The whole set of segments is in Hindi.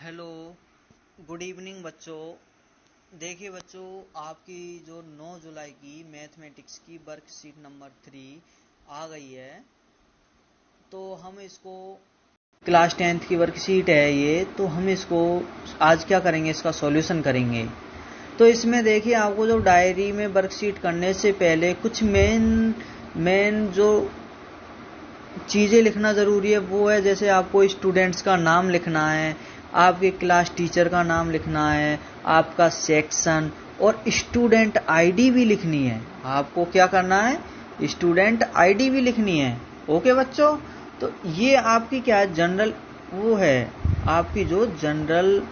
हेलो, गुड इवनिंग बच्चों। देखिए बच्चों, आपकी जो 9 जुलाई की मैथमेटिक्स की वर्कशीट नंबर 3 आ गई है। तो हम इसको क्लास 10th की वर्कशीट है ये, तो हम इसको आज क्या करेंगे, इसका सॉल्यूशन करेंगे। तो इसमें देखिए, आपको जो डायरी में वर्कशीट करने से पहले कुछ मेन जो चीज़ें लिखना ज़रूरी है वो है, जैसे आपको स्टूडेंट्स का नाम लिखना है, आपके क्लास टीचर का नाम लिखना है, आपका सेक्शन और स्टूडेंट आईडी भी लिखनी है। आपको क्या करना है, स्टूडेंट आईडी भी लिखनी है। ओके बच्चों, तो ये आपकी क्या है, जनरल वो है, आपकी जो जनरल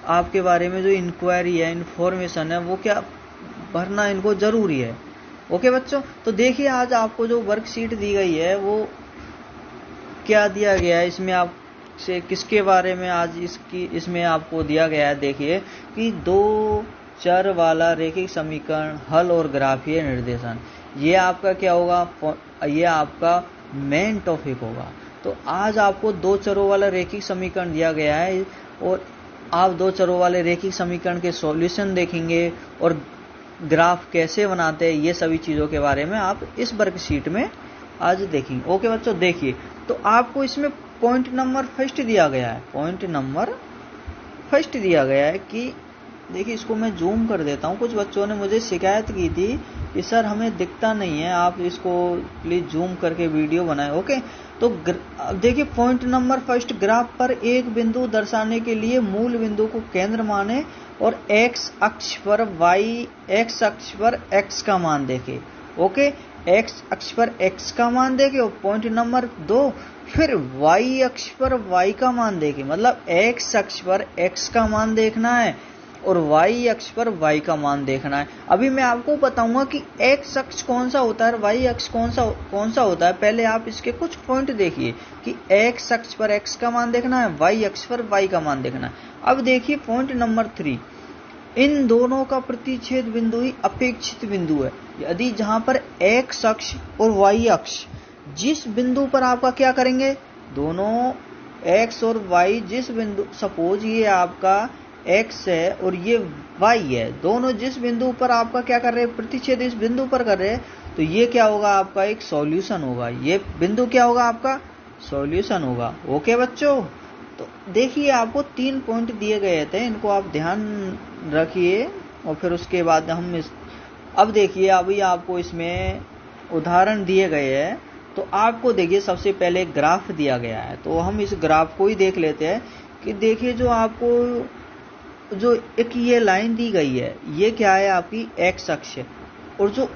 आपके बारे में जो इंक्वायरी है, इंफॉर्मेशन है, वो क्या भरना इनको ज़रूरी है। ओके बच्चों, तो देखिए आज आपको जो वर्कशीट दी गई है वो क्या दिया गया है, इसमें आपसे किसके बारे में आज इसमें आपको दिया गया है। देखिए कि दो चर वाला रैखिक समीकरण हल और ग्राफीय निर्देशन, ये आपका क्या होगा, ये आपका मेन टॉपिक होगा। तो आज आपको दो चरों वाला रैखिक समीकरण दिया गया है और आप दो चरों वाले रैखिक समीकरण के सॉल्यूशन देखेंगे और ग्राफ कैसे बनाते हैं, ये सभी चीज़ों के बारे में आप इस वर्कशीट में आज देखेंगे। ओके बच्चों, देखिए तो आपको इसमें पॉइंट नंबर फर्स्ट दिया गया है, पॉइंट नंबर फर्स्ट दिया गया है कि देखिए, इसको मैं जूम कर देता हूँ। कुछ बच्चों ने मुझे शिकायत की थी कि सर हमें दिखता नहीं है, आप इसको प्लीज जूम करके वीडियो बनाएं। ओके, तो देखिए पॉइंट नंबर फर्स्ट, ग्राफ पर एक बिंदु दर्शाने के लिए मूल बिंदु को केंद्र माने और एक्स अक्ष पर एक्स का मान देखे। ओके, एक्स अक्ष पर एक्स का मान देखे और पॉइंट नंबर 2 फिर वाई अक्ष पर वाई का मान देखे, मतलब एक्स अक्ष पर एक्स का मान देखना है और वाई अक्ष पर वाई का मान देखना है। अभी मैं आपको बताऊंगा कि एक्स अक्ष कौन सा होता है और वाई अक्ष कौन सा होता है। पहले आप इसके कुछ पॉइंट देखिए कि एक्स अक्ष पर एक्स का मान देखना है, वाई अक्ष पर वाई का मान देखना है। अब देखिए पॉइंट नंबर 3, इन दोनों का प्रतिच्छेद बिंदु ही अपेक्षित बिंदु है। यदि जहां पर एक्स अक्ष और वाई अक्ष जिस बिंदु पर आपका क्या करेंगे, दोनों एक्स और वाई जिस बिंदु, सपोज ये आपका एक्स है और ये वाई है, दोनों जिस बिंदु पर आपका क्या कर रहे हैं, प्रतिच्छेद इस बिंदु पर कर रहे हैं, तो ये क्या होगा, आपका एक सॉल्यूशन होगा। ये बिंदु क्या होगा, आपका सॉल्यूशन होगा। ओके बच्चों, तो देखिए आपको 3 पॉइंट दिए गए थे, इनको आप ध्यान रखिए और फिर उसके बाद हम अब देखिए, अभी आपको इसमें उदाहरण दिए गए हैं। तो आपको देखिए सबसे पहले एक ग्राफ दिया गया है, तो हम इस ग्राफ को ही देख लेते हैं कि देखिए जो आपको जो एक ये लाइन दी गई है, ये क्या है, आपकी एक्स अक्ष है और जो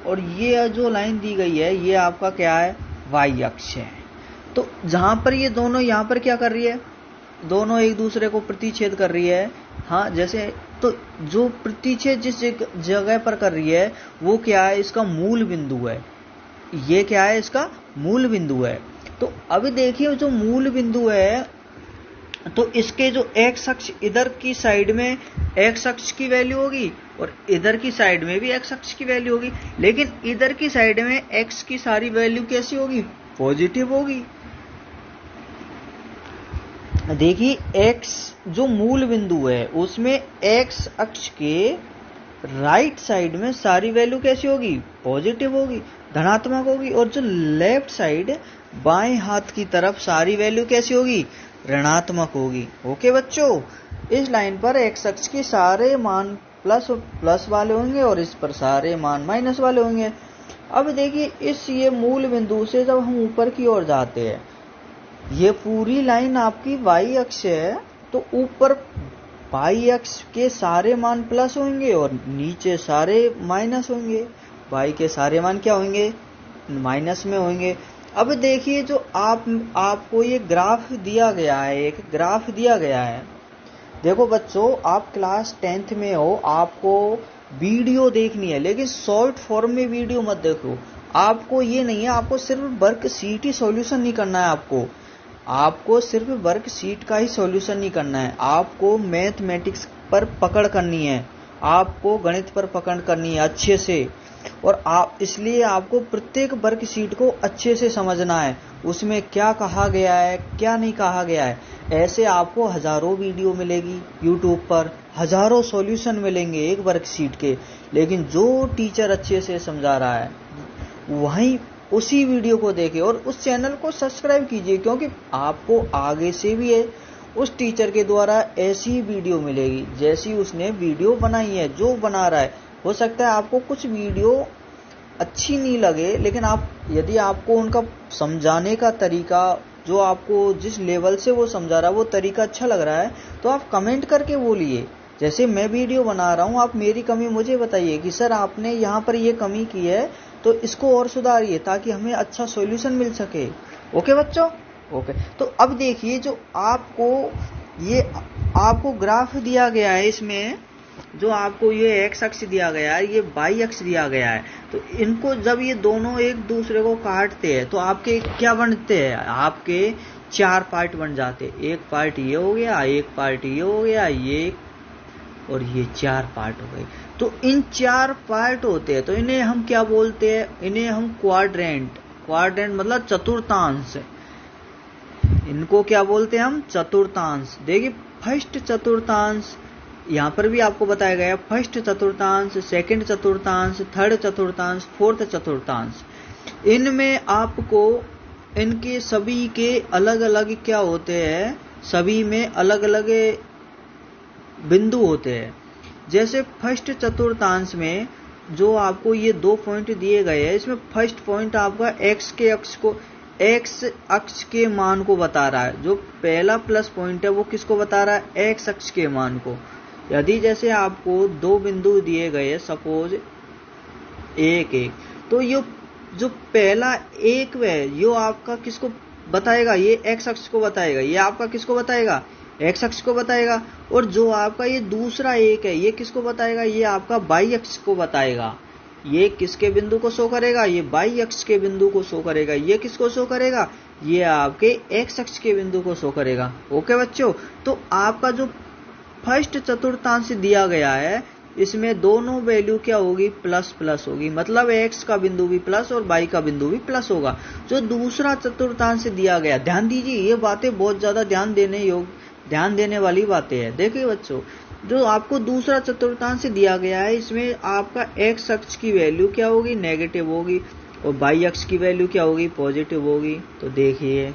और ये जो लाइन दी गई है ये आपका क्या है, वाई अक्ष है। तो जहां पर ये दोनों यहाँ पर क्या कर रही है, दोनों एक दूसरे को प्रतिच्छेद कर रही है। हाँ, जैसे तो जो प्रतिच्छेद जिस जगह पर कर रही है वो क्या है, इसका मूल बिंदु है। ये क्या है, इसका मूल बिंदु है। तो अभी देखिए जो मूल बिंदु है, तो इसके जो एक्स अक्ष, इधर की साइड में एक्स अक्ष की वैल्यू होगी और इधर की साइड में भी एक्स अक्ष की वैल्यू होगी, लेकिन इधर की साइड में एक्स की सारी वैल्यू कैसी होगी, पॉजिटिव होगी। देखिए एक्स जो मूल बिंदु है उसमें एक्स अक्ष के राइट साइड में सारी वैल्यू कैसी होगी, पॉजिटिव होगी, धनात्मक होगी, और जो लेफ्ट साइड बाएं हाथ की तरफ सारी वैल्यू कैसी होगी, ऋणात्मक होगी। ओके बच्चों, इस लाइन पर एक्स अक्ष के सारे मान प्लस वाले होंगे और इस पर सारे मान माइनस वाले होंगे। अब देखिए ये मूल बिंदु से जब हम ऊपर की ओर जाते हैं, ये पूरी लाइन आपकी वाई अक्ष है, तो ऊपर वाई अक्ष के सारे मान प्लस होंगे और नीचे सारे माइनस होंगे। वाई के सारे मान क्या होंगे, माइनस में होंगे। अब देखिए जो आपको ये ग्राफ दिया गया है, एक ग्राफ दिया गया है। देखो बच्चों, आप क्लास 10th में हो, आपको वीडियो देखनी है, लेकिन शॉर्ट फॉर्म में वीडियो मत देखो। आपको ये नहीं है, आपको सिर्फ वर्कशीट ही सॉल्यूशन नहीं करना है, आपको सिर्फ वर्कशीट का ही सॉल्यूशन नहीं करना है, आपको मैथमेटिक्स पर पकड़ करनी है, आपको गणित पर पकड़ करनी है अच्छे से। और आप इसलिए आपको प्रत्येक वर्कशीट को अच्छे से समझना है, उसमें क्या कहा गया है क्या नहीं कहा गया है। ऐसे आपको हजारों वीडियो मिलेगी यूट्यूब पर, हजारों सॉल्यूशन मिलेंगे एक वर्कशीट के, लेकिन जो टीचर अच्छे से समझा रहा है वहीं उसी वीडियो को देखें और उस चैनल को सब्सक्राइब कीजिए, क्योंकि आपको आगे से भी है उस टीचर के द्वारा ऐसी वीडियो मिलेगी जैसी उसने वीडियो बनाई है, जो बना रहा है। हो सकता है आपको कुछ वीडियो अच्छी नहीं लगे, लेकिन आप यदि आपको उनका समझाने का तरीका, जो आपको जिस लेवल से वो समझा रहा है वो तरीका अच्छा लग रहा है, तो आप कमेंट करके बोलिए। जैसे मैं वीडियो बना रहा हूँ, आप मेरी कमी मुझे बताइए कि सर आपने यहाँ पर ये कमी की है तो इसको और सुधारिए, ताकि हमें अच्छा सॉल्यूशन मिल सके। ओके बच्चों, ओके। तो अब देखिए, जो आपको ग्राफ दिया गया है, इसमें जो आपको ये एक्स अक्ष दिया गया है, ये वाई अक्ष दिया गया है, तो इनको जब ये दोनों एक दूसरे को काटते हैं तो आपके क्या बनते हैं, आपके 4 पार्ट बन जाते। एक पार्ट ये हो गया, एक पार्ट ये हो गया, ये और ये 4 पार्ट हो गए। तो इन 4 पार्ट होते हैं, तो इन्हें हम क्या बोलते हैं, इन्हें हम क्वाड्रेंट मतलब चतुर्थांश, इनको क्या बोलते हैं हम, चतुर्थांश। देखिए फर्स्ट चतुर्थांश यहाँ पर भी आपको बताया गया है, फर्स्ट चतुर्थांश, सेकंड चतुर्थांश, थर्ड चतुर्थांश, फोर्थ चतुर्थांश। इनमें आपको इनके सभी के अलग अलग क्या होते हैं, सभी में अलग अलग बिंदु होते हैं। जैसे फर्स्ट चतुर्थांश में जो आपको ये 2 पॉइंट दिए गए हैं, इसमें फर्स्ट पॉइंट आपका एक्स अक्ष के मान को बता रहा है। जो पहला प्लस पॉइंट है वो किसको बता रहा है, एक्स अक्ष के मान को। यदि जैसे आपको 2 बिंदु दिए गए, सपोज 1 1, तो ये जो पहला एक है यो आपका किसको बताएगा, ये एक्स अक्ष को बताएगा। ये आपका किसको बताएगा, एक्स अक्ष को बताएगा। और जो आपका ये दूसरा एक है, ये किसको बताएगा, ये आपका वाई अक्ष को बताएगा। ये किसके बिंदु को शो करेगा, ये वाई अक्ष के बिंदु को शो करेगा। ये किसको शो करेगा, ये आपके एक्स अक्ष के बिंदु को शो करेगा। ओके बच्चों, तो आपका जो फर्स्ट चतुर्थांश दिया गया है, इसमें दोनों वैल्यू क्या होगी, प्लस प्लस होगी, मतलब एक्स का बिंदु भी प्लस और वाई का बिंदु भी प्लस होगा। जो दूसरा चतुर्थांश दिया गया, ध्यान दीजिए, ये बातें बहुत ज्यादा ध्यान देने वाली बातें हैं। देखिए बच्चों, जो आपको दूसरा चतुर्थांश दिया गया है, इसमें आपका एक्स अक्ष की वैल्यू क्या होगी, नेगेटिव होगी, और वाई अक्ष की वैल्यू क्या होगी, पॉजिटिव होगी। तो देखिए,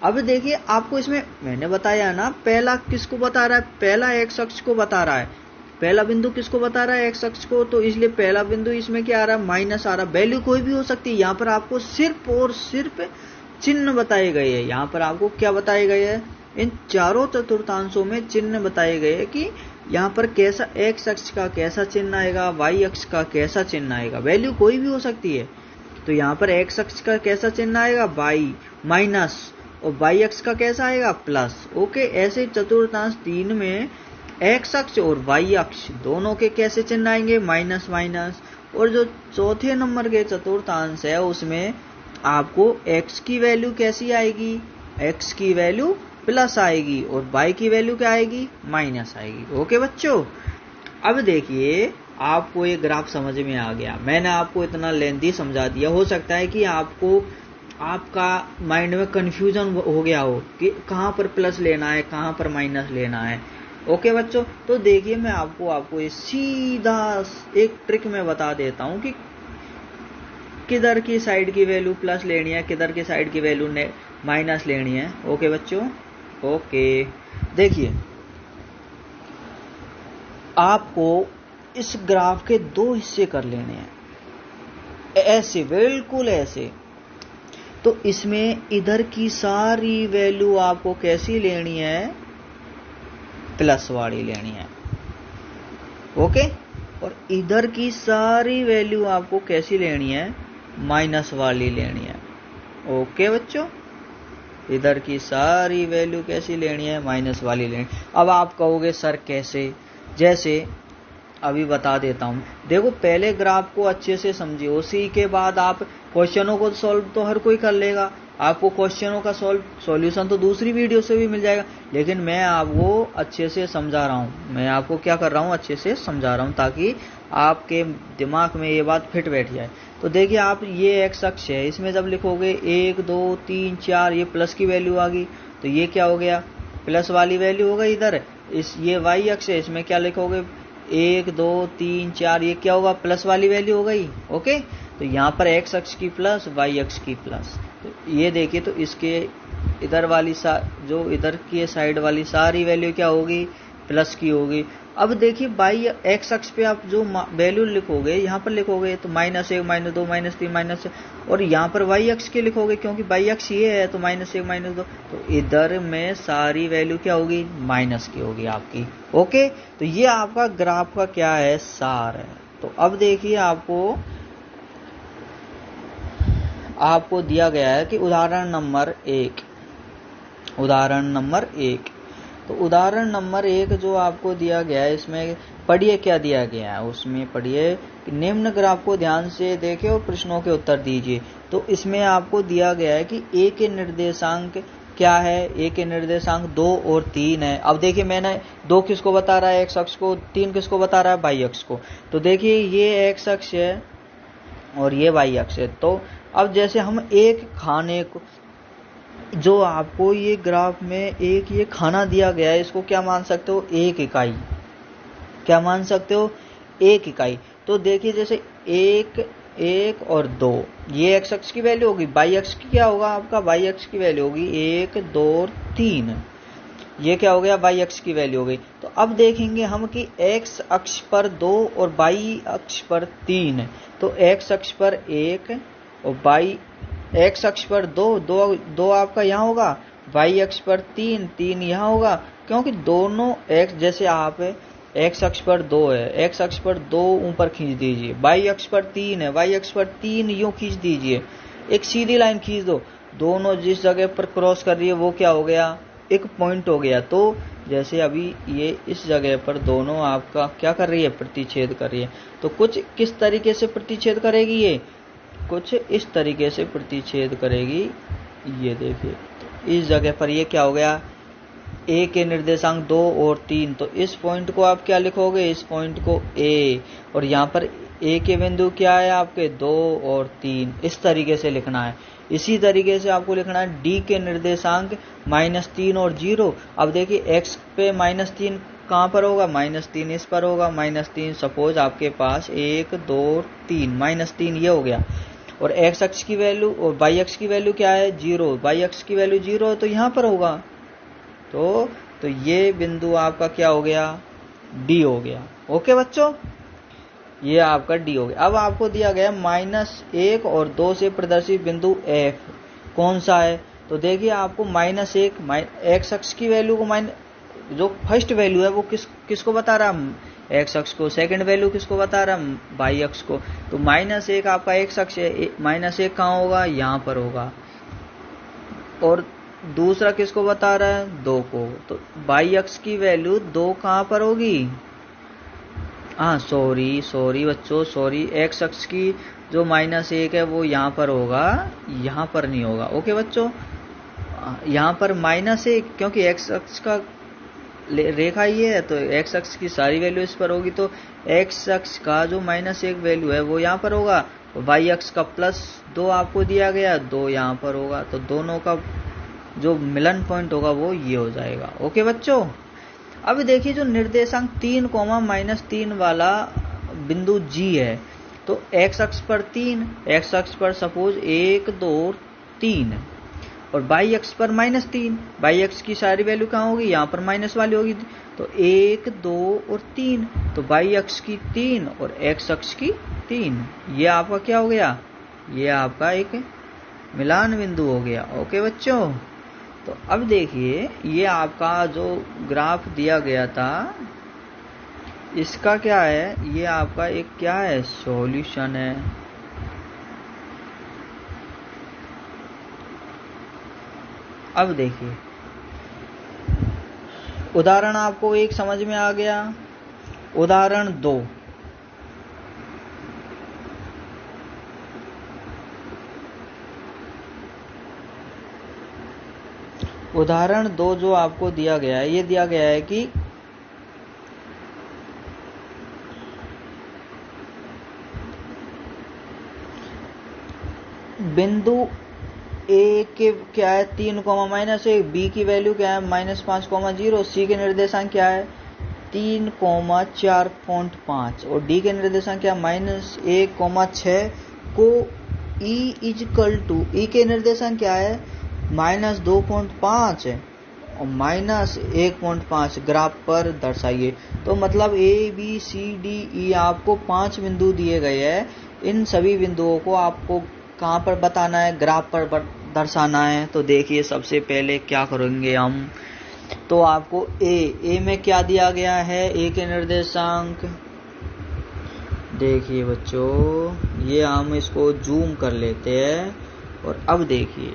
अब देखिए आपको इसमें मैंने बताया ना, पहला किसको बता रहा है, पहला एक्स अक्ष को बता रहा है, पहला बिंदु किसको बता रहा है, एक्स अक्ष को। तो इसलिए पहला बिंदु इसमें क्या आ रहा है, माइनस आ रहा है। वैल्यू कोई भी हो सकती है, यहाँ पर आपको सिर्फ और सिर्फ चिन्ह बताए गए हैं। यहाँ पर आपको क्या बताए गए हैं, इन चारों चतुर्थांशों में चिन्ह बताए गए हैं कि यहाँ पर कैसा एक्स अक्ष का कैसा चिन्ह आएगा, वाई अक्ष का कैसा चिन्ह आएगा। वैल्यू कोई भी हो सकती है। तो यहाँ पर एक्स अक्ष का कैसा चिन्ह आएगा, वाई माइनस, और वाई अक्ष का कैसा आएगा, प्लस। ओके, ऐसे चतुर्थांश 3 में एक्स अक्ष और वाई अक्ष दोनों के कैसे चिन्ह आएंगे, माइनस माइनस। और जो चौथे नंबर के चतुर्थांश है, उसमें आपको एक्स की वैल्यू कैसी आएगी, एक्स की वैल्यू प्लस आएगी और वाई की वैल्यू क्या आएगी, माइनस आएगी। ओके बच्चों, अब देखिए आपको ये ग्राफ समझ में आ गया। मैंने आपको इतना लेंथी समझा दिया, हो सकता है कि आपका माइंड में कंफ्यूजन हो गया हो कि कहाँ पर प्लस लेना है, कहाँ पर माइनस लेना है। ओके बच्चों, तो देखिए मैं आपको ये सीधा एक ट्रिक में बता देता हूँ कि किधर की साइड की वैल्यू प्लस लेनी है, किधर की साइड की वैल्यू माइनस लेनी है। ओके बच्चों, ओके। देखिए आपको इस ग्राफ के 2 हिस्से कर लेने हैं, ऐसे बिल्कुल ऐसे। तो इसमें इधर की सारी वैल्यू आपको कैसी लेनी है, प्लस वाली लेनी है। ओके, और इधर की सारी वैल्यू आपको कैसी लेनी है, माइनस वाली लेनी है। ओके बच्चों, इधर की सारी वैल्यू कैसी लेनी है, माइनस वाली लेनी। अब आप कहोगे सर कैसे, जैसे अभी बता देता हूं। देखो पहले ग्राफ को अच्छे से समझिए, उसी के बाद आप क्वेश्चनों को सॉल्व तो हर कोई कर लेगा। आपको क्वेश्चनों का सॉल्यूशन तो दूसरी वीडियो से भी मिल जाएगा, लेकिन मैं आपको अच्छे से समझा रहा हूं। मैं आपको क्या कर रहा हूं, अच्छे से समझा रहा हूं, ताकि आपके दिमाग में ये बात फिट बैठ जाए। तो देखिए आप ये एक्स अक्ष है, इसमें जब लिखोगे 1 2 3 4 ये प्लस की वैल्यू आ गई, तो ये क्या हो गया, प्लस वाली वैल्यू हो गई इधर। इस ये वाई अक्ष है, इसमें क्या लिखोगे 1 2 3 4 ये क्या होगा, प्लस वाली वैल्यू हो गई। ओके, तो यहाँ पर एक्स अक्ष की प्लस, वाई अक्ष की प्लस। तो ये देखिए, तो इसके इधर वाली जो इधर की साइड वाली सारी वैल्यू क्या होगी, प्लस की होगी। अब देखिए बाई एक्स अक्ष पे आप जो वैल्यू लिखोगे, यहाँ पर लिखोगे तो -1 -2 -3 -6, और यहाँ पर वाई अक्ष के लिखोगे क्योंकि वाई अक्ष ये है तो -1 -2, तो इधर में सारी वैल्यू क्या होगी, माइनस की होगी आपकी। ओके, तो ये आपका ग्राफ का क्या है, सार है। तो अब देखिए आपको दिया गया है कि उदाहरण नंबर 1, तो उदाहरण नंबर 1 जो आपको दिया गया है, इसमें पढ़िए क्या दिया गया है। उसमें पढ़िए, निम्न ग्राफ को ध्यान से देखें और प्रश्नों के उत्तर दीजिए। तो इसमें आपको दिया गया है कि ए के निर्देशांक क्या है, ए के निर्देशांक 2 और 3 है। अब देखिए मैंने 2 किसको बता रहा है, एक्स अक्ष को, 3 किसको बता रहा है, वाई अक्ष को। तो देखिए ये एक्स अक्ष है और ये वाई अक्ष है। तो अब जैसे हम एक खाने को, जो आपको ये ग्राफ में एक ये खाना दिया गया है, इसको क्या मान सकते हो, 1 इकाई। क्या मान सकते हो, 1 इकाई। तो देखिए जैसे 1 और 2 ये एक्स अक्ष की वैल्यू होगी, वाई अक्ष की क्या होगा आपका, वाई अक्ष की वैल्यू होगी 1 2 और 3, ये क्या हो गया, वाई अक्ष की वैल्यू हो गई। तो अब देखेंगे हम कि एक्स अक्ष पर 2 और वाई अक्ष पर 3, तो एक्स अक्ष पर 1 और वाई एक्स अक्ष पर 2 आपका यहाँ होगा, वाई अक्ष पर 3 यहाँ होगा, क्योंकि दोनों एक्स, जैसे आप एक्स अक्ष पर 2 है, एक्स अक्ष पर 2 ऊपर खींच दीजिए, वाई अक्ष पर 3 है, वाई अक्ष पर 3 यूं खींच दीजिए, एक सीधी लाइन खींच दो, दोनों जिस जगह पर क्रॉस कर रही है वो क्या हो गया, एक पॉइंट हो गया। तो जैसे अभी ये इस जगह पर दोनों आपका क्या कर रही है, प्रतिच्छेद कर रही है। तो कुछ किस तरीके से प्रतिच्छेद करेगी, ये कुछ इस तरीके से प्रतिच्छेद करेगी। ये देखिए इस जगह पर ये क्या हो गया, ए के निर्देशांक 2 और 3, तो इस पॉइंट को आप क्या लिखोगे, इस पॉइंट को ए, और यहाँ पर ए के बिंदु क्या है आपके 2 और 3, इस तरीके से लिखना है। इसी तरीके से आपको लिखना है डी के निर्देशांक -3 और 0। अब देखिए एक्स पे -3 कहाँ पर होगा, -3 इस पर होगा, -3 सपोज आपके पास 1 2 3 -3 ये हो गया, और एक्स अक्ष की वैल्यू और वाई अक्ष की वैल्यू क्या है, 0, वाई अक्ष की वैल्यू 0 है तो यहाँ पर होगा। तो ये बिंदु आपका क्या हो गया, डी हो गया। ओके बच्चों, ये आपका डी हो गया। अब आपको दिया गया -1 और 2 से प्रदर्शित बिंदु एफ कौन सा है। तो देखिए आपको -1 एक्स अक्ष की वैल्यू को जो फर्स्ट वैल्यू है वो किसको बता रहा है, एक्स अक्ष को, सेकंड वैल्यू किसको बता रहा है, वाई अक्ष को। तो -1 आपका एक्स अक्ष है, -1 कहाँ होगा, यहाँ पर होगा, और दूसरा किसको बता रहा है, 2 को। तो वाई अक्ष की वैल्यू 2 कहाँ पर होगी, हाँ सॉरी बच्चों, एक्स अक्ष की जो -1 है वो यहाँ पर होगा, यहाँ पर नहीं होगा। ओके बच्चों, यहाँ पर -1 क्योंकि एक्स अक्ष का रेखा ये है तो एक्स अक्ष की सारी वैल्यू इस पर होगी, तो एक्स अक्ष का जो -1 वैल्यू है वो यहाँ पर होगा, वाई अक्ष का +2 आपको दिया गया, 2 यहाँ पर होगा, तो दोनों का जो मिलन पॉइंट होगा वो ये हो जाएगा। ओके बच्चों, अब देखिए जो निर्देशांक 3, -3 वाला बिंदु जी है, तो एक्स अक्ष पर 3, एक्स अक्ष पर सपोज 1 2 3, और वाई अक्ष पर -3, वाई अक्ष की सारी वैल्यू कहाँ होगी, यहाँ पर माइनस वाली होगी, तो 1 2 और 3, तो वाई अक्ष की 3 और एक्स अक्ष की 3, ये आपका क्या हो गया, ये आपका एक मिलान बिंदु हो गया। ओके बच्चों, तो अब देखिए ये आपका जो ग्राफ दिया गया था इसका क्या है, ये आपका एक क्या है, सॉल्यूशन है। अब देखिए उदाहरण आपको एक समझ में आ गया। उदाहरण 2, उदाहरण 2 जो आपको दिया गया है, ये दिया गया है कि बिंदु ए के क्या है 3,-1, बी की वैल्यू क्या है -5,0, सी के निर्देशांक क्या है 3,4.5 और डी के निर्देशांक क्या -1,6 को ई के निर्देशांक क्या है -2.5 और -1.5 ग्राफ पर दर्शाइए। तो मतलब A B C D E आपको 5 बिंदु दिए गए हैं। इन सभी बिंदुओं को आपको कहाँ पर बताना है, ग्राफ पर दर्शाना है। तो देखिए सबसे पहले क्या करेंगे हम, तो आपको ए में क्या दिया गया है, ए के निर्देशांक देखिए बच्चों, ये हम इसको जूम कर लेते हैं और अब देखिए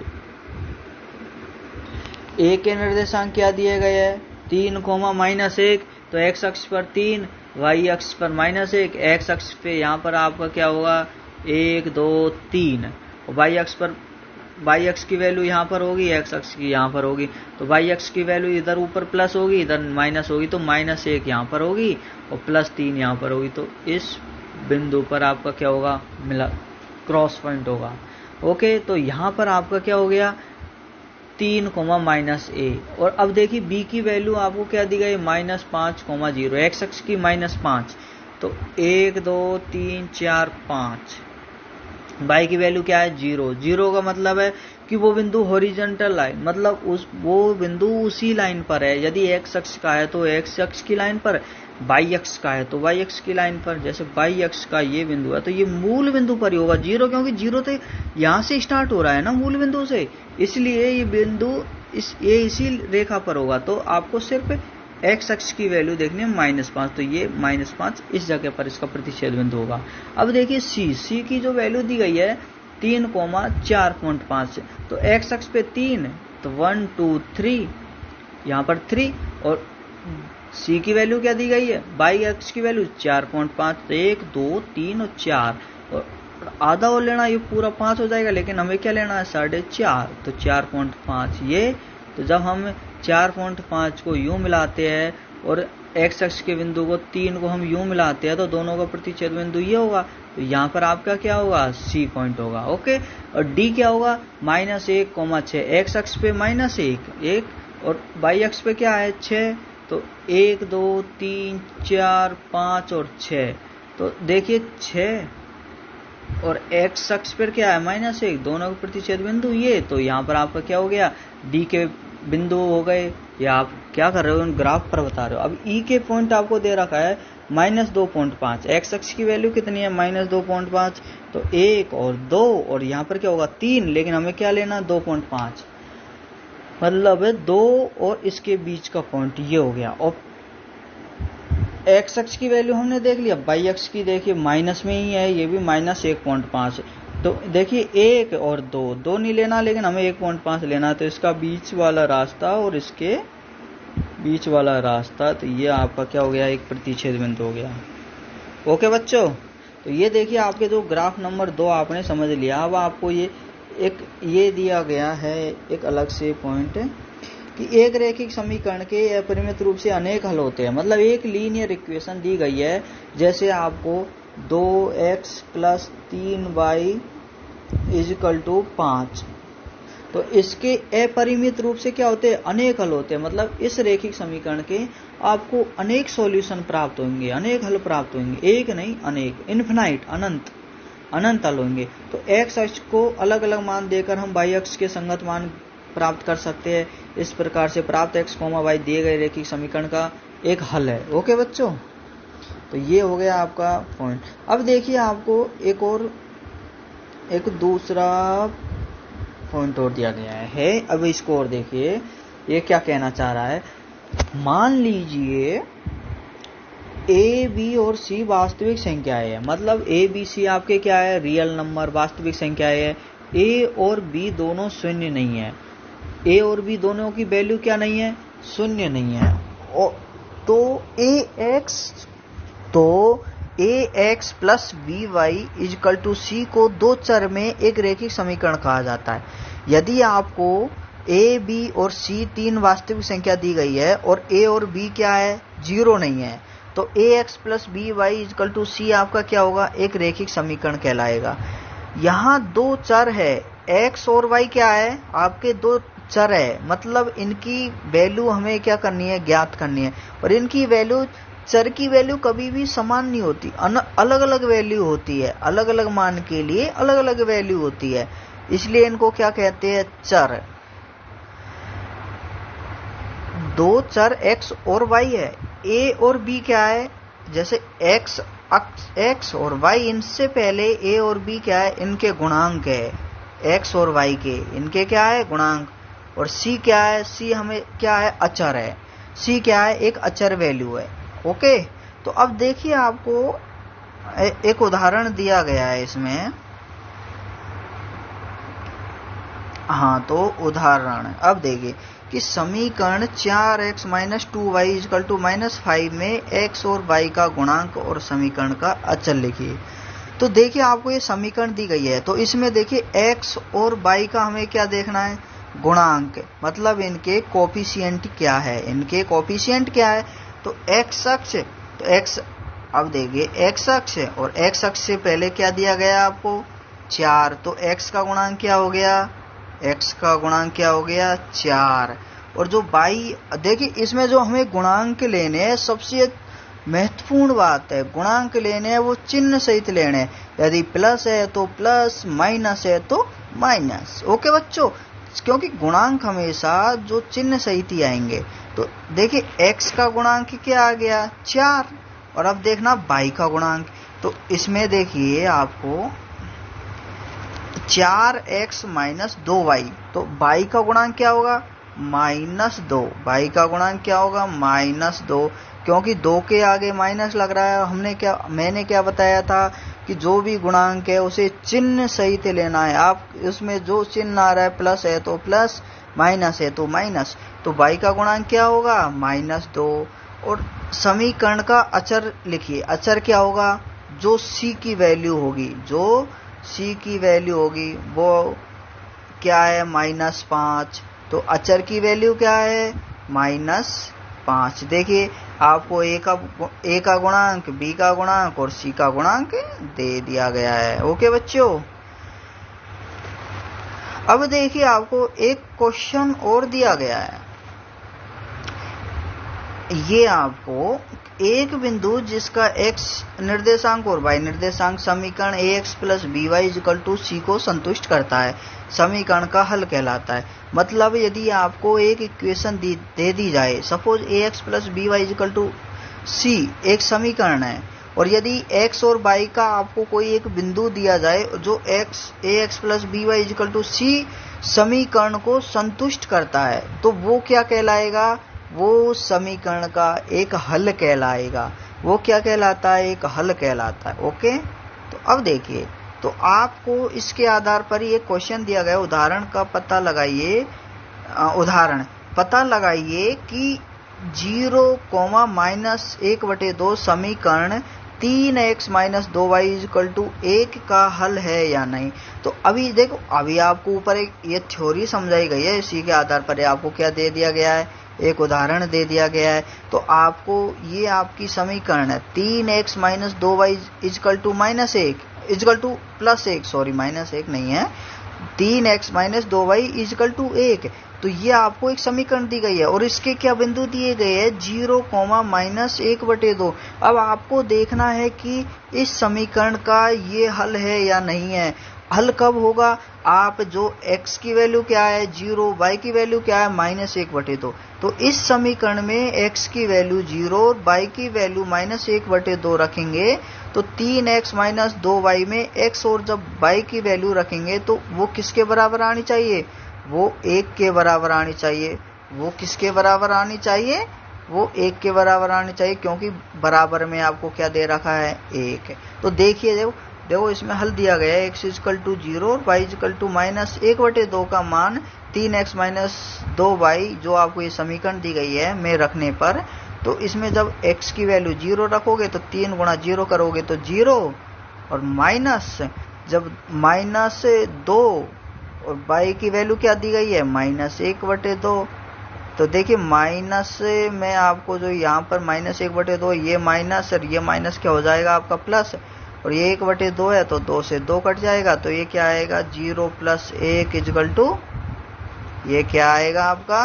ए के निर्देशांक क्या दिए गए हैं 3,-1, तो एक्स अक्ष पर 3, वाई अक्ष पर -1, एक्स अक्ष पे यहाँ पर आपका क्या होगा 1 2 3 और वाई अक्ष की वैल्यू यहाँ पर होगी, एक्स अक्ष की यहाँ पर होगी। तो वाई अक्ष की वैल्यू इधर ऊपर प्लस होगी, इधर माइनस होगी, तो -1 यहाँ पर होगी और +3 यहाँ पर होगी। तो इस बिंदु पर आपका क्या होगा, मिला क्रॉस पॉइंट होगा। ओके, तो यहाँ पर आपका क्या हो गया 3,-a और अब देखिए b की वैल्यू आपको क्या दी गई -5,0, एक्स अक्ष की -5, तो 1 2 3 4 5, y की वैल्यू क्या है 0 का मतलब है कि वो बिंदु हॉरिजॉन्टल लाइन, मतलब वो बिंदु उसी लाइन पर है। यदि एक्स अक्ष का है तो एक्स अक्ष की लाइन पर, वाई अक्ष का है तो वाई अक्ष की लाइन पर। जैसे वाई अक्ष का ये बिंदु है तो ये मूल बिंदु पर ही होगा 0, क्योंकि 0 तो यहाँ से स्टार्ट हो रहा है ना मूल बिंदु से, इसलिए ये बिंदु इसी रेखा पर होगा। तो आपको सिर्फ एक्स अक्ष की वैल्यू देखनी है -5, तो ये -5 इस जगह पर इसका प्रतिच्छेद बिंदु होगा। अब देखिए सी की जो वैल्यू दी गई है 3,4.5, तो एक्स अक्ष पे 3, तो 1 2 3 यहाँ पर 3 और सी की वैल्यू क्या दी गई है, वाई अक्ष की वैल्यू 4.5, तो 1 2 3 और 4 और आधा और लेना, ये पूरा 5 हो जाएगा, लेकिन हमें क्या लेना है 4.5, तो 4.5 ये। तो जब हम 4.5 को यूं मिलाते हैं और एक्स अक्ष के बिंदु को 3 को हम यूं मिलाते हैं तो दोनों का प्रतिच्छेद बिंदु ये होगा। तो यहाँ पर आपका क्या होगा सी पॉइंट होगा। ओके, और डी क्या होगा -1,6, एक्स अक्ष पे -1 और वाई अक्ष पे क्या है 6, तो 1 2 3 4 5 और 6, तो देखिए 6 और एक्स अक्ष पर क्या है -1, दोनों के प्रतिच्छेद बिंदु ये। तो यहाँ पर आपका क्या हो गया डी के बिंदु हो गए, या आप क्या कर रहे हो ग्राफ पर बता रहे हो। अब ई के पॉइंट आपको दे रखा है -2.5, एक्स अक्ष की वैल्यू कितनी है -2.5, तो 1 और 2 और यहाँ पर क्या होगा 3, लेकिन हमें क्या लेना 2.5, मतलब 2 और इसके बीच का पॉइंट ये हो गया। और एक्स अक्ष की वैल्यू हमने देख लिया, वाई अक्ष की देखिए माइनस में ही है, ये भी -1.5, तो देखिए 1 और 2 नहीं लेना, लेकिन हमें 1.5 लेना, तो इसका बीच वाला रास्ता और इसके बीच वाला रास्ता, तो ये आपका क्या हो गया एक प्रतिच्छेद बिंदु हो गया। ओके बच्चों, तो ये देखिए आपके जो ग्राफ नंबर 2 आपने समझ लिया। अब आपको ये दिया गया है एक अलग से पॉइंट कि एक रैखिक समीकरण के अपरिमित रूप से अनेक हल होते हैं। मतलब एक लीनियर इक्वेशन दी गई है, जैसे आपको 2x + 3y = 5, तो इसके अपरिमित रूप से क्या होते हैं अनेक हल होते हैं। मतलब इस रैखिक समीकरण के आपको अनेक सॉल्यूशन प्राप्त होंगे, अनेक हल प्राप्त होंगे, एक नहीं अनेक, इन्फिनाइट अनंत हल होंगे। तो एक्स अक्ष को अलग अलग मान देकर हम वाई अक्ष के संगत मान प्राप्त कर सकते हैं। इस प्रकार से प्राप्त x, y दिए गए रैखिक समीकरण का एक हल है। ओके बच्चों, तो ये हो गया आपका पॉइंट। अब देखिए आपको एक दूसरा पॉइंट और दिया गया है। अब इसको और देखिए ये क्या कहना चाह रहा है। मान लीजिए ए बी और सी वास्तविक संख्याएं है, मतलब ए बी सी आपके क्या है रियल नंबर वास्तविक संख्याएं है। ए और बी दोनों शून्य नहीं है, ए और बी दोनों की वैल्यू क्या नहीं है शून्य नहीं है। तो ax + by = c को दो चर में एक रैखिक समीकरण कहा जाता है। यदि आपको a, b और c तीन वास्तविक संख्या दी गई है और a और b क्या है 0 नहीं है, तो ax + by = c आपका क्या होगा एक रैखिक समीकरण कहलाएगा। यहाँ दो चर है, x और y क्या है, आपके दो चर है, मतलब इनकी वैल्यू हमें क्या करनी है, ज्ञात करनी है। और इनकी वैल्यू, चर की वैल्यू कभी भी समान नहीं होती, अलग अलग वैल्यू होती है, अलग अलग मान के लिए अलग अलग वैल्यू होती है, इसलिए इनको क्या कहते हैं, चर। दो चर x और y है, a और b क्या है, जैसे x और y, इनसे पहले a और b क्या है, इनके गुणांक है, x और y के इनके क्या है, गुणांक। और c क्या है, c हमें क्या है, अचर है, c क्या है, एक अचर वैल्यू है। ओके, तो अब देखिए आपको एक उदाहरण दिया गया है इसमें। हाँ, तो उदाहरण अब देखिए कि समीकरण 4x minus 2y equal to -5 में x और y का गुणांक और समीकरण का अचर लिखिए। तो देखिए आपको ये समीकरण दी गई है, तो इसमें देखिए x और y का हमें क्या देखना है, गुणांक, मतलब इनके कोफिशिएंट क्या है, इनके कोफिशिएंट क्या है। तो x अक्ष, तो x, अब देखिए x अक्ष और x अक्ष से पहले क्या दिया गया आपको, 4, तो x का गुणांक क्या हो गया, x का गुणांक क्या हो गया, 4। और जो y, देखिए इसमें जो हमें गुणांक लेने हैं, सबसे महत्वपूर्ण बात है, गुणांक लेने हैं वो चिन्ह सहित लेने हैं, यदि प्लस है तो प्लस, माइनस है तो माइनस। ओके बच्चों, क्योंकि गुणांक हमेशा जो चिन्ह सहित ही आएंगे। तो देखिए x का गुणांक क्या आ गया, 4। और अब देखना y का गुणांक, तो इसमें देखिए आपको 4x माइनस 2y, तो y का गुणांक क्या होगा, -2। y का गुणांक क्या होगा, -2, क्योंकि 2 के आगे माइनस लग रहा है। मैंने क्या बताया था कि जो भी गुणांक है उसे चिन्ह सहित लेना है। आप उसमें जो चिन्ह आ रहा है, प्लस है तो प्लस, माइनस है तो माइनस, तो y का गुणांक क्या होगा, -2। और समीकरण का अचर लिखिए, अचर क्या होगा, जो c की वैल्यू होगी, जो c की वैल्यू होगी वो क्या है, -5, तो अचर की वैल्यू क्या है, -5। देखिए आपको a का गुणांक, b का गुणांक और c का गुणांक दे दिया गया है। ओके बच्चों, अब देखिए आपको एक क्वेश्चन और दिया गया है। ये आपको एक बिंदु जिसका x निर्देशांक और y निर्देशांक समीकरण ax plus by equal to c को संतुष्ट करता है, समीकरण का हल कहलाता है। मतलब यदि आपको एक इक्वेशन दे दी जाए, suppose ax plus by equal to c एक समीकरण है, और यदि x और y का आपको कोई एक बिंदु दिया जाए जो ax plus by equal to c समीकरण को संतुष्ट करता है, तो वो क्या कहलाएगा, वो समीकरण का एक हल कहलाएगा। वो क्या कहलाता है, एक हल कहलाता है। ओके, तो अब देखिए, तो आपको इसके आधार पर ये क्वेश्चन दिया गया, उदाहरण का पता लगाइए। उदाहरण पता लगाइए कि 0,-1/2 समीकरण 3x minus 2y equal to 1 का हल है या नहीं। तो अभी देखो, अभी आपको ऊपर एक ये थ्योरी समझाई गई है, इसी के आधार पर आपको क्या दे दिया गया है, एक उदाहरण दे दिया गया है। तो आपको ये आपकी समीकरण है 3x minus 2y equal to -1 equal to +1, sorry -1 नहीं है, 3x minus 2y equal to 1। तो ये आपको एक समीकरण दी गई है और इसके क्या बिंदु दिए गए हैं, 0,-1/2। अब आपको देखना है कि इस समीकरण का ये हल है या नहीं है। हल कब होगा, आप जो x की वैल्यू क्या है 0, y की वैल्यू क्या है -1/2। तो इस समीकरण में x की वैल्यू 0 और y की वैल्यू -1/2 रखेंगे, तो 3x माइनस 2y में x और जब y की वैल्यू रखेंगे तो वो किसके बराबर आनी चाहिए, वो 1 के बराबर आनी चाहिए। वो किसके बराबर आनी चाहिए, वो 1 के बराबर आनी चाहिए, क्योंकि बराबर में आपको क्या दे रखा है, 1। तो देखिए, देखो इसमें हल दिया गया है, x इक्वल टू 0 और y इक्वल टू -1/2 का मान 3x माइनस 2y जो आपको ये समीकरण दी गई है में रखने पर, तो इसमें जब x की वैल्यू 0 रखोगे तो 3 गुणा 0 करोगे तो 0, और माइनस जब -2 और y की वैल्यू क्या दी गई है -1/2। तो देखिए माइनस में आपको जो यहाँ पर -1/2 ये माइनस और ये माइनस क्या हो जाएगा आपका प्लस, और ये 1/2 है तो 2 से 2 कट जाएगा, तो ये क्या आएगा 0 + 1 इक्वल टू, ये क्या आएगा आपका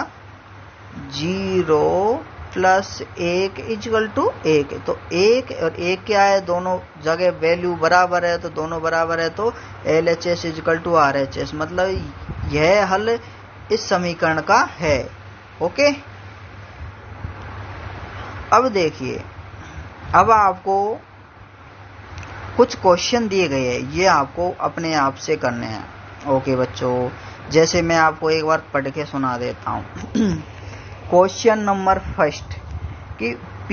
0 + 1 इक्वल टू 1। तो 1 और 1 क्या है, दोनों जगह वैल्यू बराबर है, तो दोनों बराबर है, तो LHS इक्वल टू RHS, मतलब यह हल इस समीकरण का है। ओके, अब देखिए, अब आपको कुछ क्वेश्चन दिए गए हैं, ये आपको अपने आप से करने हैं। ओके बच्चों, जैसे मैं आपको एक बार पढ़ के सुना देता हूं। क्वेश्चन नंबर फर्स्ट कि P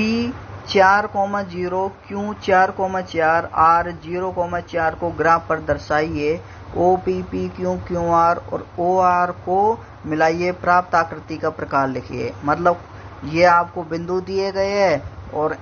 4,0 Q 4,4 R 0,4 को ग्राफ पर दर्शाइए। OPP QR और OR को मिलाइए, प्राप्त आकृति का प्रकार लिखिए। मतलब ये आपको बिंदु दिए गए हैं और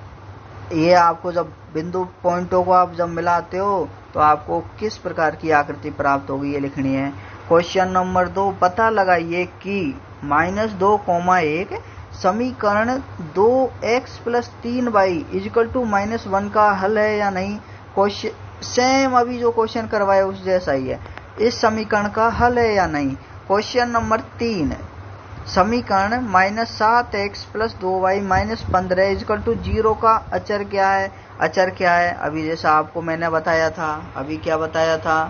ये आपको जब बिंदु पॉइंटों को आप जब मिलाते हो तो आपको किस प्रकार की आकृति प्राप्त होगी, ये लिखनी है। क्वेश्चन नंबर 2, पता लगाइए कि -2,1 समीकरण 2x + 3y = -1 का हल है या नहीं। क्वेश्चन सेम अभी जो क्वेश्चन करवाया उस जैसा ही है, इस समीकरण का हल है या नहीं। क्वेश्चन नंबर 3, समीकरण -7x + 2y - 15 = 0 का अचर क्या है। अचर क्या है, अभी जैसा आपको मैंने बताया था, अभी क्या बताया था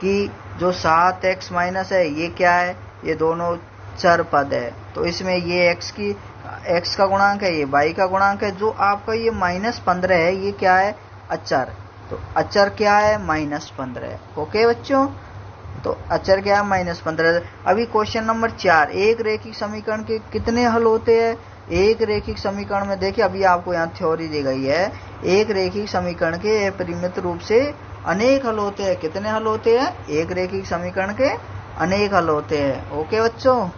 कि जो 7x माइनस है ये क्या है, ये दोनों चर पद है, तो इसमें ये x का गुणांक है, ये y का गुणांक है। जो आपका ये -15 है, ये क्या है अचर, तो अचर क्या है -15। ओके बच्चों, तो अचर क्या है -15। अभी क्वेश्चन नंबर 4, एक रेखिक समीकरण के कितने हल होते हैं। एक रेखिक समीकरण में देखिए, अभी आपको यहाँ थ्योरी दी गई है, एक रेखिक समीकरण के अपरिमित रूप से अनेक हल होते हैं। कितने हल होते हैं, एक रेखिक समीकरण के अनेक हल होते हैं। ओके बच्चों,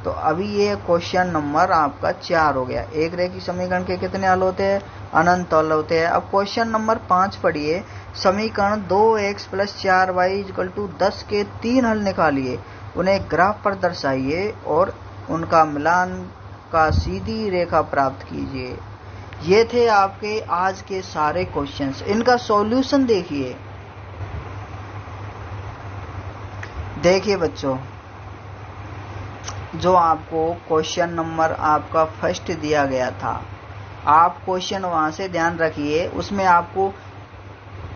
तो अभी ये क्वेश्चन नंबर आपका 4 हो गया, एक रेखिक समीकरण के कितने हल होते हैं, अनंत हल होते हैं। अब क्वेश्चन नंबर 5 पढ़िए, समीकरण 2x + 4y = 10 के 3 हल निकालिए, उन्हें ग्राफ पर दर्शाइए और उनका मिलान का सीधी रेखा प्राप्त कीजिए। ये थे आपके आज के सारे क्वेश्चंस। इनका सॉल्यूशन देखिए। देखिए बच्चों, जो आपको क्वेश्चन नंबर आपका फर्स्ट दिया गया था, आप क्वेश्चन वहां से ध्यान रखिए, उसमें आपको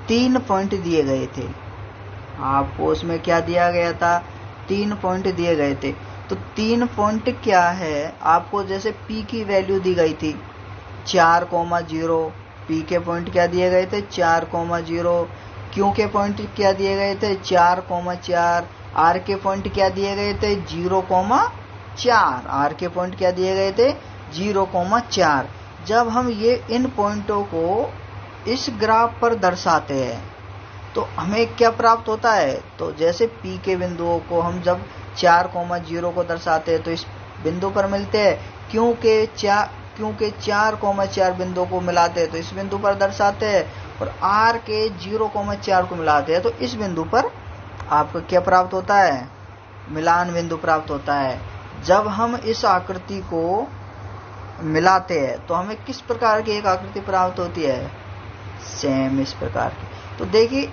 3 पॉइंट दिए गए थे। आपको उसमें क्या दिया गया था, 3 पॉइंट दिए गए थे। तो 3 पॉइंट क्या है, आपको जैसे P की वैल्यू दी गई थी 4,0, P के पॉइंट क्या दिए गए थे 4,0, Q के पॉइंट क्या दिए गए थे 4,4, R के पॉइंट क्या दिए गए थे 0,4, R के पॉइंट क्या दिए गए थे 0,4। जब हम ये इन पॉइंटों को इस ग्राफ पर दर्शाते हैं तो हमें क्या प्राप्त होता है, तो जैसे P के बिंदुओं को हम जब 4,0 को दर्शाते हैं तो इस बिंदु पर मिलते हैं, क्योंकि 4,4 बिंदुओं को मिलाते हैं तो इस बिंदु पर दर्शाते हैं, और R के 0,4 को मिलाते हैं तो इस बिंदु पर आपको क्या प्राप्त होता है, मिलान बिंदु प्राप्त होता है। जब हम इस आकृति को मिलाते हैं तो हमें किस प्रकार की एक आकृति प्राप्त होती है, सेम इस प्रकार की। तो देखिए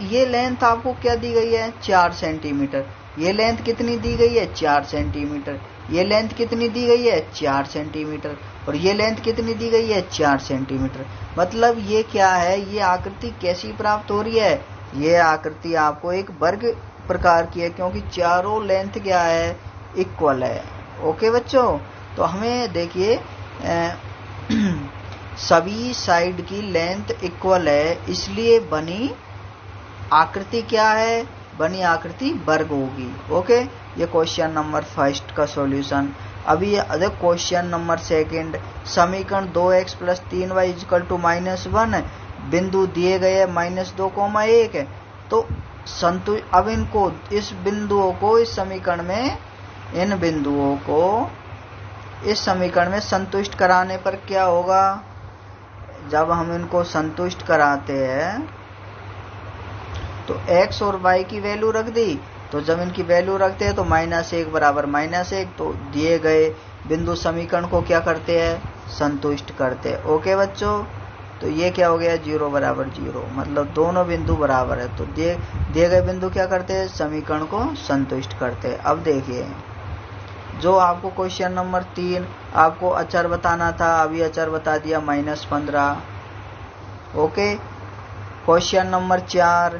ये लेंथ आपको क्या दी गई है 4 सेंटीमीटर, ये लेंथ कितनी दी गई है 4 सेंटीमीटर, ये लेंथ कितनी दी गई है 4 सेंटीमीटर, और ये लेंथ कितनी दी गई है 4 सेंटीमीटर। मतलब ये क्या है, ये आकृति कैसी प्राप्त हो रही है, ये आकृति आपको एक वर्ग प्रकार की है, क्योंकि चारों लेंथ क्या है इक्वल है। ओके बच्चों, तो हमें देखिए सभी साइड की लेंथ इक्वल है, इसलिए बनी आकृति क्या है, बनी आकृति वर्ग होगी। ओके, ये क्वेश्चन नंबर फर्स्ट का सॉल्यूशन। अभी ये क्वेश्चन नंबर सेकंड, समीकरण 2x + 3y = -1, बिंदु दिए गए -2,1, तो अब इनको इस बिंदुओं को इस समीकरण में, इन बिंदुओं को इस समीकरण में संतुष्ट कराने पर क्या होगा, जब हम इनको संतुष्ट कराते हैं तो x और y की वैल्यू रख दी, तो जब इनकी वैल्यू रखते हैं तो -1 बराबर -1, तो दिए गए बिंदु समीकरण को क्या करते हैं, संतुष्ट करते हैं। ओके बच्चों, तो ये क्या हो गया, 0 बराबर 0, मतलब दोनों बिंदु बराबर है। तो दिए गए बिंदु क्या करते हैं, समीकरण को संतुष्ट करते हैं। अब देखिए, जो आपको क्वेश्चन नंबर 3 आपको अचर बताना था, अभी अचर बता दिया -15। ओके, क्वेश्चन नंबर 4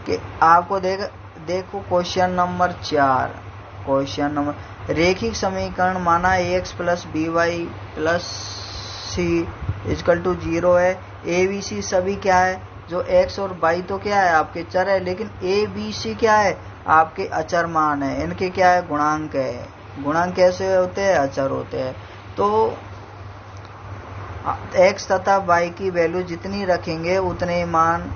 कि आपको देखो क्वेश्चन नंबर 4, क्वेश्चन नंबर रेखिक समीकरण माना ax plus b y plus c equal to 0 है। ए बी सी सभी क्या है, जो x और y तो क्या है आपके चर है, लेकिन ए बी सी क्या है आपके अचर मान है, इनके क्या है गुणांक है। गुणांक कैसे होते हैं, अचर होते हैं। तो x तथा y की वैल्यू जितनी रखेंगे उतने मान,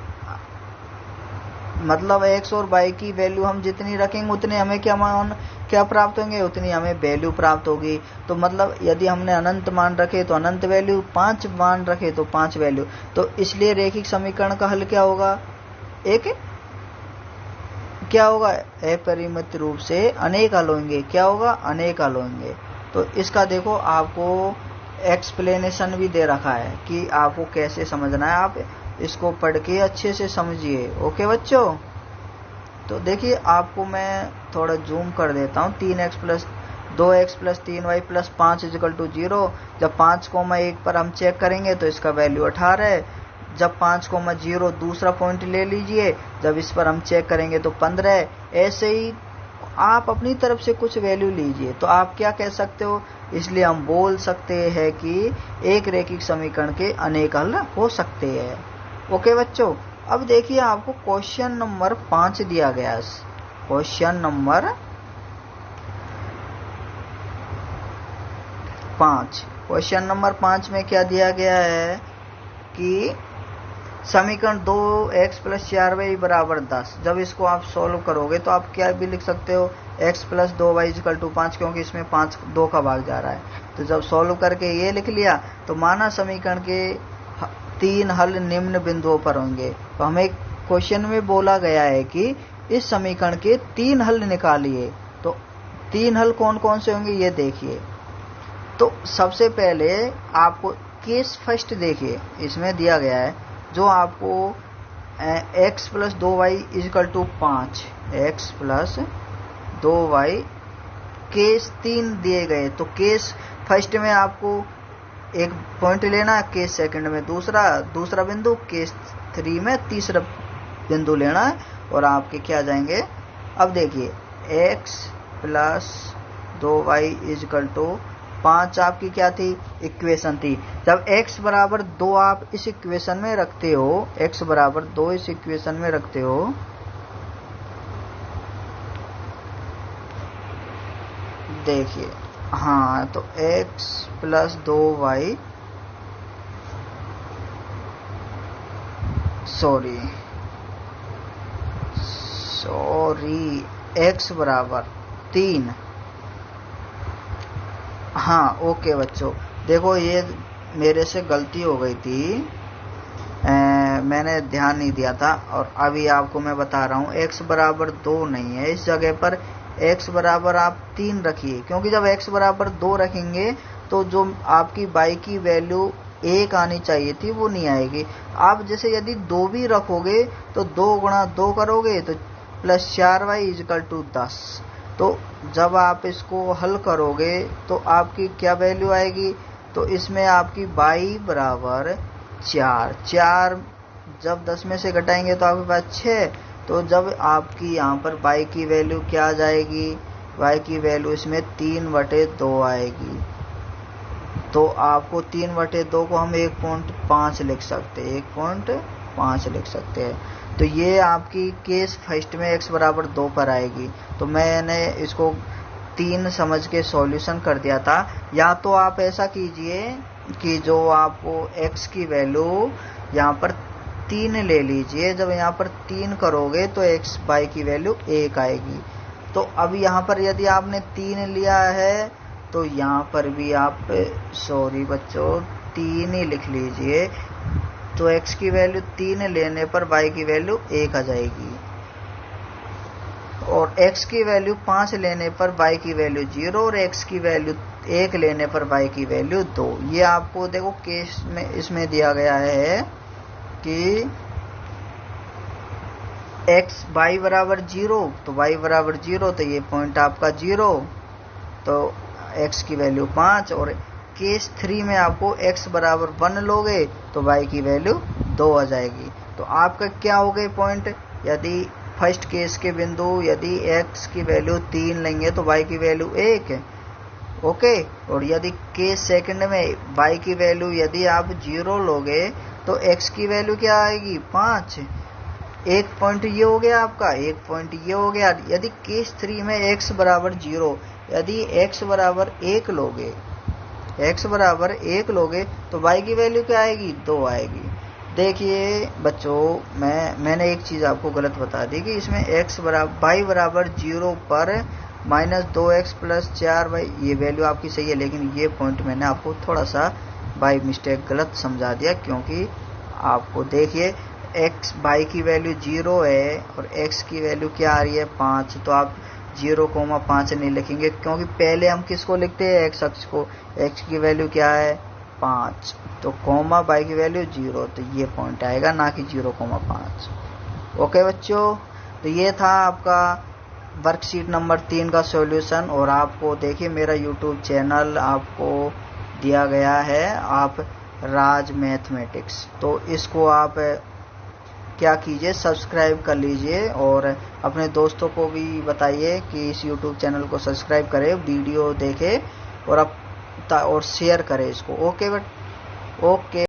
मतलब x और y की वैल्यू हम जितनी रखेंगे उतने हमें क्या प्राप्त होंगे, उतनी हमें वैल्यू प्राप्त होगी। तो मतलब यदि हमने अनंत मान रखे तो अनंत वैल्यू, 5 मान रखे तो 5 वैल्यू। तो इसलिए रेखिक समीकरण का हल क्या होगा, एक क्या होगा, अपरिमित रूप से अनेक हल होंगे। क्या होगा, अनेक हल होंगे। तो इसका देखो आपको एक्सप्लेनेशन भी दे रखा है कि आपको कैसे समझना है, आप इसको पढ़ के अच्छे से समझिए। ओके बच्चों, तो देखिए आपको मैं थोड़ा जूम कर देता हूँ। 3x plus 2x plus 3y plus 5 equal to 0। जब 5,1 पर हम चेक करेंगे तो इसका वैल्यू 18 है। जब 5,0 दूसरा पॉइंट ले लीजिए, जब इस पर हम चेक करेंगे तो 15 है। ऐसे ही आप अपनी तरफ से कुछ वैल्यू लीजिए तो आप क्या कह सकते हो, इसलिए हम बोल सकते हैं कि एक रेखिक समीकरण के अनेक हल हो सकते हैं। ओके बच्चों, अब देखिए आपको क्वेश्चन नंबर 5 दिया गया है। क्वेश्चन नंबर 5, क्वेश्चन नंबर 5 में क्या दिया गया है कि समीकरण 2x प्लस 4y बराबर 10। जब इसको आप सोल्व करोगे तो आप क्या भी लिख सकते हो, x plus 2y equal to 5, क्योंकि इसमें 5 2 का भाग जा रहा है। तो जब सोल्व करके ये लिख लिया तो माना समीकरण के 3 हल निम्न बिंदुओं पर होंगे। तो हमें क्वेश्चन में बोला गया है कि इस समीकरण के 3 हल निकालिए। तो 3 हल कौन कौन से होंगे ये देखिए। तो सबसे पहले आपको केस फर्स्ट देखिए, इसमें दिया गया है जो आपको x plus 2y equal to 5, x plus 2y case 3 दिए गए। तो केस फर्स्ट में आपको एक पॉइंट लेना, केस सेकंड में दूसरा बिंदु, केस 3 में तीसरा बिंदु लेना है और आपके क्या जाएंगे। अब देखिए x plus 2y equal to 5 आपकी क्या थी, इक्वेशन थी। जब x बराबर 2 आप इस इक्वेशन में रखते हो, x बराबर 2 इस इक्वेशन में रखते हो, देखिए हाँ, तो x plus 2y, sorry x बराबर 3। हाँ ओके बच्चों, देखो ये मेरे से गलती हो गई थी, मैंने ध्यान नहीं दिया था। और अभी आपको मैं बता रहा हूँ x बराबर 2 नहीं है, इस जगह पर x बराबर आप 3 रखिए, क्योंकि जब x बराबर 2 रखेंगे तो जो आपकी y की वैल्यू 1 आनी चाहिए थी वो नहीं आएगी। आप जैसे यदि 2 भी रखोगे तो 2 गुणा 2 करोगे तो प्लस 4y इक्वल टू 10। तो जब आप इसको हल करोगे तो आपकी क्या वैल्यू आएगी, तो इसमें आपकी y बराबर 4 जब 10 में से घटाएंगे तो आपके पास 6। तो जब आपकी यहाँ पर y की वैल्यू क्या आ जाएगी, y की वैल्यू इसमें 3/2 आएगी। तो आपको 3/2 को हम 1.5 लिख सकते हैं, 1.5 लिख सकते हैं। तो ये आपकी केस फर्स्ट में x बराबर 2 पर आएगी। तो मैंने इसको 3 समझ के सॉल्यूशन कर दिया था। या तो आप ऐसा कीजिए कि जो आपको x की वैल्यू यहाँ पर 3 ले लीजिए, जब यहाँ पर 3 करोगे तो x y की वैल्यू 1 आएगी। तो अब यहाँ पर यदि आपने 3 लिया है तो यहाँ पर भी आप, सॉरी बच्चों, 3 ही लिख लीजिए। तो x की वैल्यू 3 लेने पर y की वैल्यू 1 आ जाएगी, और x की वैल्यू 5 लेने पर y की वैल्यू 0, और x की वैल्यू 1 लेने पर y की वैल्यू 2। ये आपको देखो केस में इसमें दिया गया है कि y बराबर 0, तो y बराबर 0, तो ये पॉइंट आपका 0, तो x की वैल्यू 5। और केस 3 में आपको x बराबर 1 लोगे तो y की वैल्यू 2 आ जाएगी। तो आपका क्या हो गए पॉइंट, यदि फर्स्ट केस के बिंदु यदि x की वैल्यू 3 लेंगे तो y की वैल्यू 1 है, ओके। और यदि केस सेकंड में y की वैल्यू यदि आप 0 लोगे तो x की वैल्यू क्या आएगी 5। एक पॉइंट ये हो गया आपका, एक पॉइंट ये हो गया। यदि केस 3 में x बराबर 0, यदि x बराबर 1 लोगे, x बराबर 1 लोगे तो y की वैल्यू क्या आएगी 2 आएगी। देखिए बच्चों, मैंने एक चीज आपको गलत बता दी कि इसमें y बराबर 0 पर -2x प्लस 4y, ये वैल्यू आपकी सही है, लेकिन ये पॉइंट मैंने आपको थोड़ा सा बाई मिस्टेक गलत समझा दिया, क्योंकि आपको देखिए y की वैल्यू 0 है और x की वैल्यू क्या आ रही है 5, तो आप 0,5 नहीं लिखेंगे, क्योंकि पहले हम किसको लिखते हैं x अक्ष को, x की वैल्यू क्या है 5, तो कोमा y की वैल्यू 0, तो ये पॉइंट आएगा ना कि 0,5। ओके बच्चों, तो ये था आपका वर्कशीट नंबर 3 का सॉल्यूशन। और आपको देखिए मेरा यूट्यूब चैनल आपको दिया गया है, आप राज मैथमेटिक्स, तो इसको आप क्या कीजिए सब्सक्राइब कर लीजिए और अपने दोस्तों को भी बताइए कि इस यूट्यूब चैनल को सब्सक्राइब करें, वीडियो देखें और शेयर करें इसको। ओके।